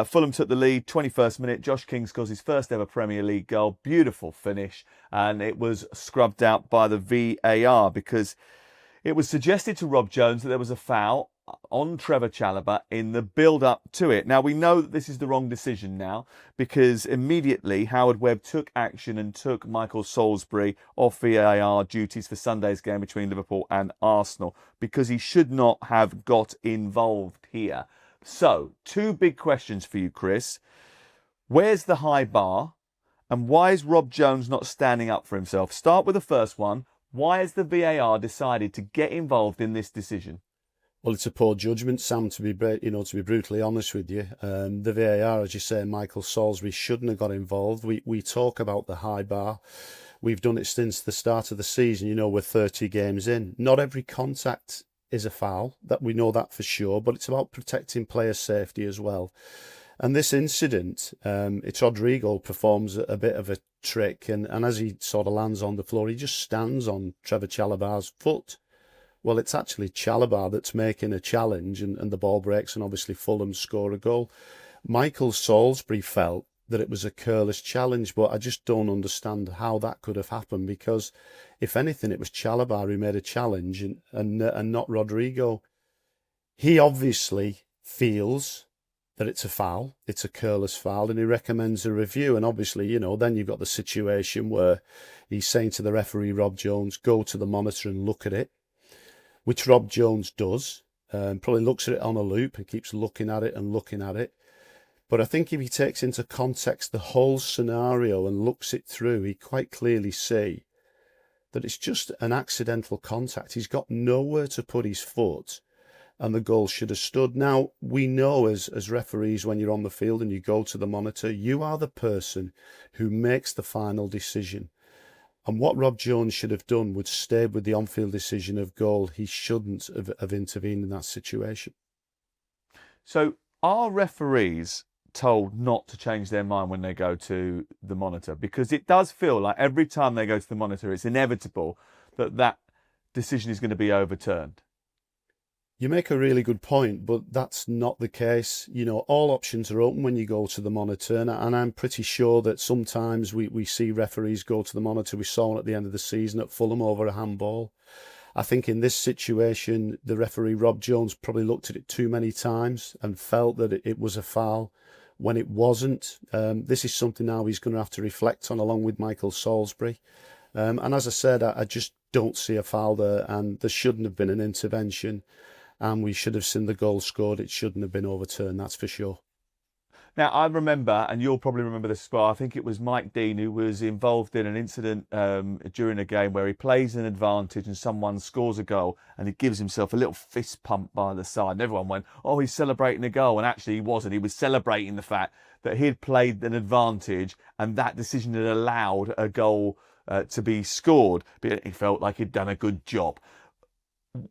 Fulham took the lead, 21st minute. Josh King scores his first ever Premier League goal. Beautiful finish. And it was scrubbed out by the VAR because it was suggested to Rob Jones that there was a foul on Trevor Chalobah in the build-up to it. Now, we know that this is the wrong decision now because immediately Howard Webb took action and took Michael Salisbury off VAR duties for Sunday's game between Liverpool and Arsenal because he should not have got involved here. So, two big questions for you, Chris. Where's the high bar? And why is Rob Jones not standing up for himself? Start with the first one. Why has the VAR decided to get involved in this decision? Well, it's a poor judgment, Sam, to be brutally honest with you. The VAR, as you say, Michael Salisbury shouldn't have got involved. We talk about the high bar. We've done it since the start of the season. We're 30 games in. Not every contact is a foul, that we know that for sure, but it's about protecting player safety as well. And this incident, it's Rodrigo performs a bit of a trick, and as he sort of lands on the floor, he just stands on Trevor Chalobah's foot. Well, it's actually Chalobah that's making a challenge, and the ball breaks, and obviously Fulham score a goal. Michael Salisbury felt that it was a careless challenge, but I just don't understand how that could have happened, because if anything, it was Chalobah who made a challenge and not Rodrigo. He obviously feels that it's a foul, it's a careless foul, and he recommends a review. And obviously, then you've got the situation where he's saying to the referee, Rob Jones, go to the monitor and look at it, which Rob Jones does, probably looks at it on a loop and keeps looking at it and looking at it. But I think if he takes into context the whole scenario and looks it through, he quite clearly see that it's just an accidental contact. He's got nowhere to put his foot, and the goal should have stood. Now, we know as referees, when you're on the field and you go to the monitor, you are the person who makes the final decision. And what Rob Jones should have done would stay with the on-field decision of goal. He shouldn't have intervened in that situation. So, are referees told not to change their mind when they go to the monitor? Because it does feel like every time they go to the monitor, it's inevitable that decision is going to be overturned. You make a really good point, but that's not the case. All options are open when you go to the monitor, and I'm pretty sure that sometimes we see referees go to the monitor. We saw one at the end of the season at Fulham over a handball. I think in this situation, the referee, Rob Jones, probably looked at it too many times and felt that it was a foul when it wasn't. This is something now he's going to have to reflect on, along with Michael Salisbury. And as I said, I just don't see a foul there, and there shouldn't have been an intervention. And we should have seen the goal scored. It shouldn't have been overturned, that's for sure. Now, I remember, and you'll probably remember this as well, I think it was Mike Dean who was involved in an incident during a game where he plays an advantage and someone scores a goal and he gives himself a little fist pump by the side. And everyone went, oh, he's celebrating a goal. And actually he wasn't. He was celebrating the fact that he'd played an advantage and that decision had allowed a goal to be scored. But he felt like he'd done a good job.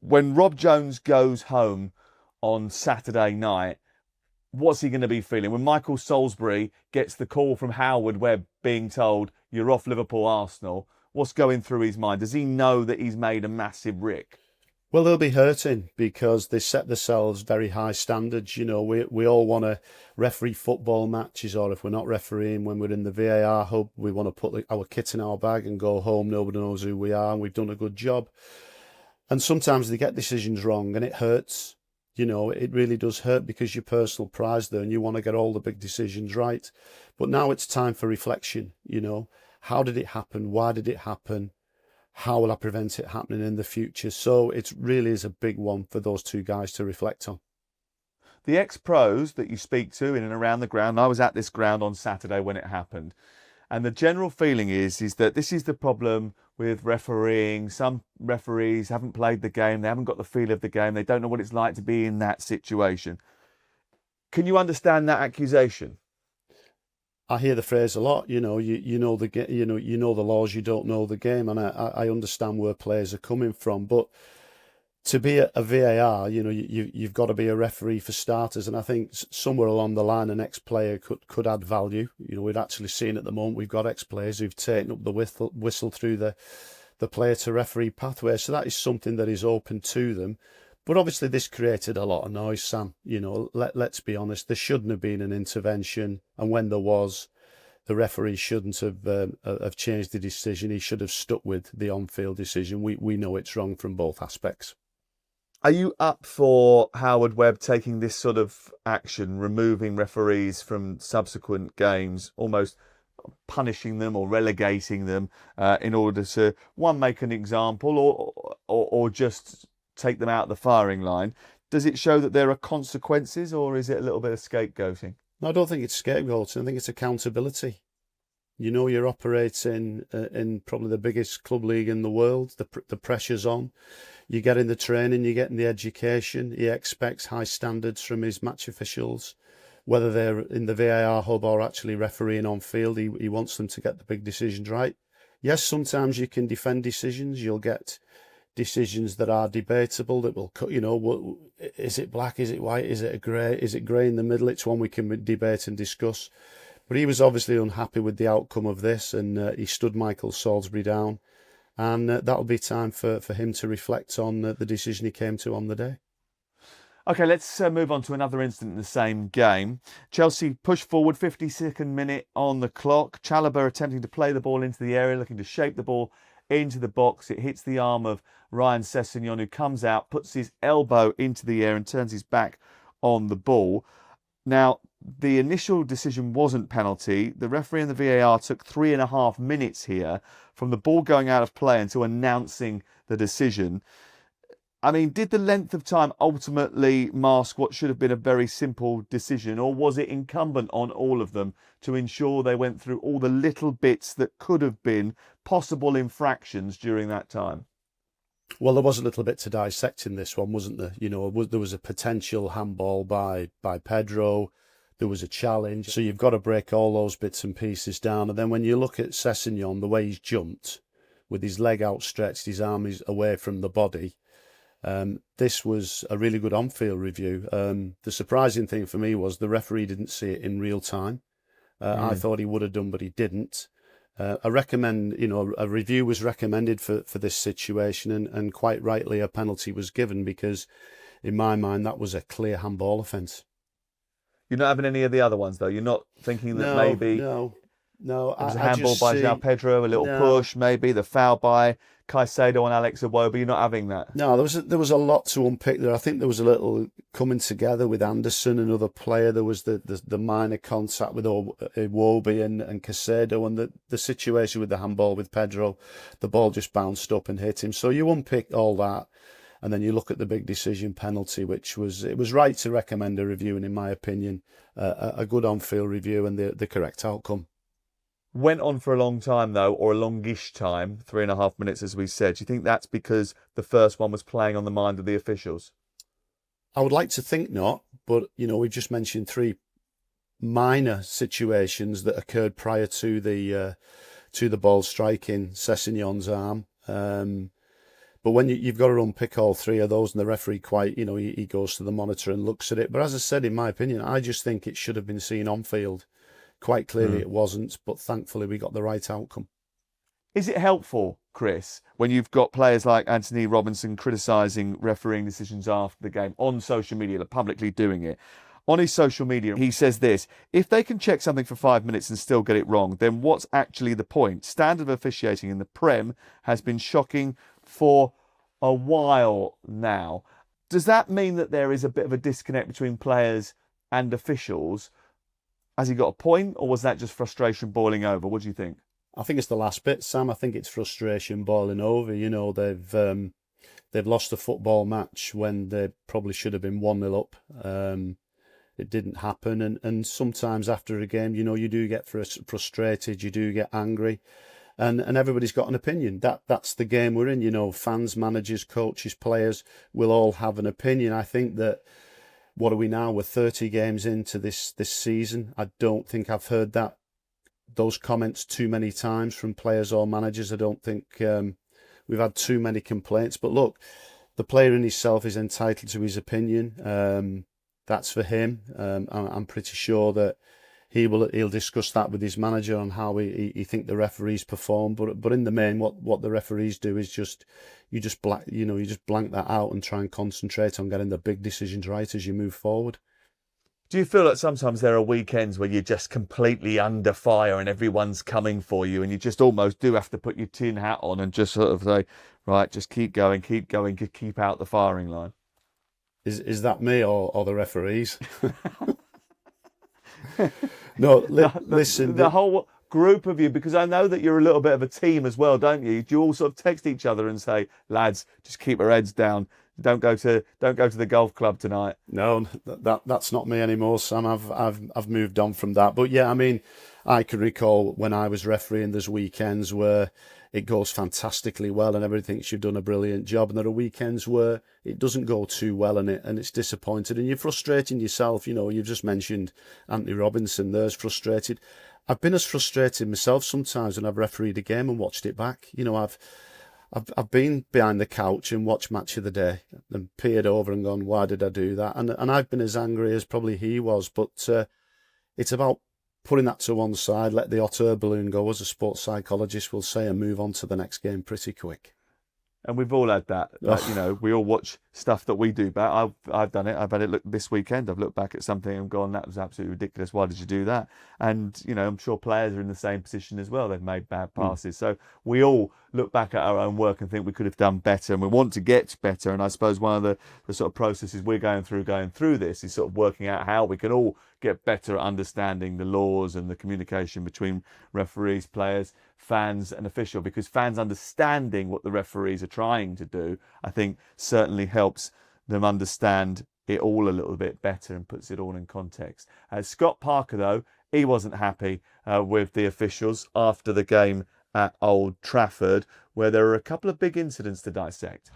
When Rob Jones goes home on Saturday night, what's he going to be feeling? When Michael Salisbury gets the call from Howard Webb being told, you're off Liverpool Arsenal, what's going through his mind? Does he know that he's made a massive rick? Well, they'll be hurting because they set themselves very high standards. We all want to referee football matches, or if we're not refereeing, when we're in the VAR hub, we want to put our kit in our bag and go home. Nobody knows who we are and we've done a good job. And sometimes they get decisions wrong and it hurts. It really does hurt because your personal prize there and you want to get all the big decisions right. But now it's time for reflection. How did it happen? Why did it happen? How will I prevent it happening in the future? So it really is a big one for those two guys to reflect on. The ex-pros that you speak to in and around the ground, I was at this ground on Saturday when it happened. And the general feeling is that this is the problem with refereeing. Some referees haven't played the game. They haven't got the feel of the game. They don't know what it's like to be in that situation. Can you understand that accusation? I hear the phrase a lot. You know the laws. You don't know the game, and I understand where players are coming from. But to be a VAR, you've got to be a referee for starters. And I think somewhere along the line, an ex-player could add value. We've actually seen at the moment, we've got ex-players who've taken up the whistle through the player to referee pathway. So that is something that is open to them. But obviously this created a lot of noise, Sam. Let's be honest, there shouldn't have been an intervention, and when there was, the referee shouldn't have changed the decision. He should have stuck with the on-field decision. We know it's wrong from both aspects. Are you up for Howard Webb taking this sort of action, removing referees from subsequent games, almost punishing them or relegating them in order to, one, make an example or just take them out of the firing line? Does it show that there are consequences, or is it a little bit of scapegoating? No, I don't think it's scapegoating. I think it's accountability. You're operating in probably the biggest club league in the world. The pressure's on. You get in the training, you get in the education. He expects high standards from his match officials, whether they're in the VAR hub or actually refereeing on field. He wants them to get the big decisions right. Yes, sometimes you can defend decisions. You'll get decisions that are debatable, that will cut, is it black, is it white, is it grey in the middle? It's one we can debate and discuss. But he was obviously unhappy with the outcome of this, and he stood Michael Salisbury down. And that'll be time for him to reflect on the decision he came to on the day. OK, let's move on to another incident in the same game. Chelsea pushed forward, 52nd minute on the clock. Chalobah attempting to play the ball into the area, looking to shape the ball into the box. It hits the arm of Ryan Sessegnon, who comes out, puts his elbow into the air and turns his back on the ball. Now, the initial decision wasn't penalty. The referee and the VAR took 3.5 minutes here from the ball going out of play until announcing the decision. I mean, did the length of time ultimately mask what should have been a very simple decision, or was it incumbent on all of them to ensure they went through all the little bits that could have been possible infractions during that time? Well, there was a little bit to dissect in this one, wasn't there? There was a potential handball by Pedro. There was a challenge. So you've got to break all those bits and pieces down. And then when you look at Sessegnon, the way he's jumped, with his leg outstretched, his arm is away from the body, this was a really good on-field review. The surprising thing for me was the referee didn't see it in real time. I thought he would have done, but he didn't. I recommend, a review was recommended for this situation, and quite rightly a penalty was given, because in my mind that was a clear handball offence. You're not having any of the other ones, though? You're not thinking that maybe No. It was a handball by João Pedro, a little push, maybe the foul by Caicedo on Alex Iwobi? You're not having that? No, there was a lot to unpick there. I think there was a little coming together with Anderson, another player. There was the minor contact with Iwobi and Caicedo, and the situation with the handball with Pedro. The ball just bounced up and hit him. So you unpick all that, and then you look at the big decision penalty, which it was right to recommend a review, and in my opinion, a good on-field review and the correct outcome. Went on for a long time, though, or a longish time, 3.5 minutes, as we said. Do you think that's because the first one was playing on the mind of the officials? I would like to think not, but, we've just mentioned 3 minor situations that occurred prior to the ball striking Sessegnon's arm. But when you've got to unpick all 3 of those, and the referee he goes to the monitor and looks at it. But as I said, in my opinion, I just think it should have been seen on field. Quite clearly it wasn't, but thankfully we got the right outcome. Is it helpful, Chris, when you've got players like Antonee Robinson criticising refereeing decisions after the game on social media, publicly doing it? On his social media, he says this: if they can check something for 5 minutes and still get it wrong, then what's actually the point? Standard of officiating in the Prem has been shocking for a while now. Does that mean that there is a bit of a disconnect between players and officials? Has he got a point, or was that just frustration boiling over? What do you think? I think it's the last bit, Sam. I think it's frustration boiling over. They've lost a football match when they probably should have been 1-0 up. It didn't happen, and sometimes after a game, you do get frustrated, you do get angry, and everybody's got an opinion. That's the game we're in. Fans, managers, coaches, players will all have an opinion. I think that. What are we now? We're 30 games into this season. I don't think I've heard those comments too many times from players or managers. I don't think we've had too many complaints. But look, the player in himself is entitled to his opinion. That's for him. I'm pretty sure that he'll discuss that with his manager on how he think the referees perform. But in the main, what the referees do is you just blank that out and try and concentrate on getting the big decisions right as you move forward. Do you feel like sometimes there are weekends where you're just completely under fire and everyone's coming for you, and you just almost do have to put your tin hat on and just sort of say, right, just keep going, keep out the firing line? Is that me or the referees? No, listen. The whole group of you, because I know that you're a little bit of a team as well, don't you? Do you all sort of text each other and say, lads, just keep our heads down. Don't go to the golf club tonight. No, that's not me anymore, Sam. I've moved on from that. But yeah, I mean, I can recall when I was refereeing, there's weekends where it goes fantastically well and everyone thinks you've done a brilliant job, and there are weekends where it doesn't go too well and it's disappointed and you're frustrating yourself. You've just mentioned Antonee Robinson. There's frustrated. I've been as frustrated myself sometimes when I've refereed a game and watched it back. I've been behind the couch and watched Match of the Day and peered over and gone, why did I do that? And I've been as angry as probably he was. But it's about putting that to one side, let the hot air balloon go, as a sports psychologist will say, and move on to the next game pretty quick. And we've all had that. We all watch stuff that we do back. I've done it. I've had it look this weekend. I've looked back at something and gone, that was absolutely ridiculous. Why did you do that? And, I'm sure players are in the same position as well. They've made bad passes. So we all look back at our own work and think we could have done better, and we want to get better. And I suppose one of the sort of processes we're going through this is sort of working out how we can all get better at understanding the laws and the communication between referees, players, fans and official, because fans understanding what the referees are trying to do, I think certainly helps them understand it all a little bit better and puts it all in context. Scott Parker, though, he wasn't happy with the officials after the game at Old Trafford, where there were a couple of big incidents to dissect.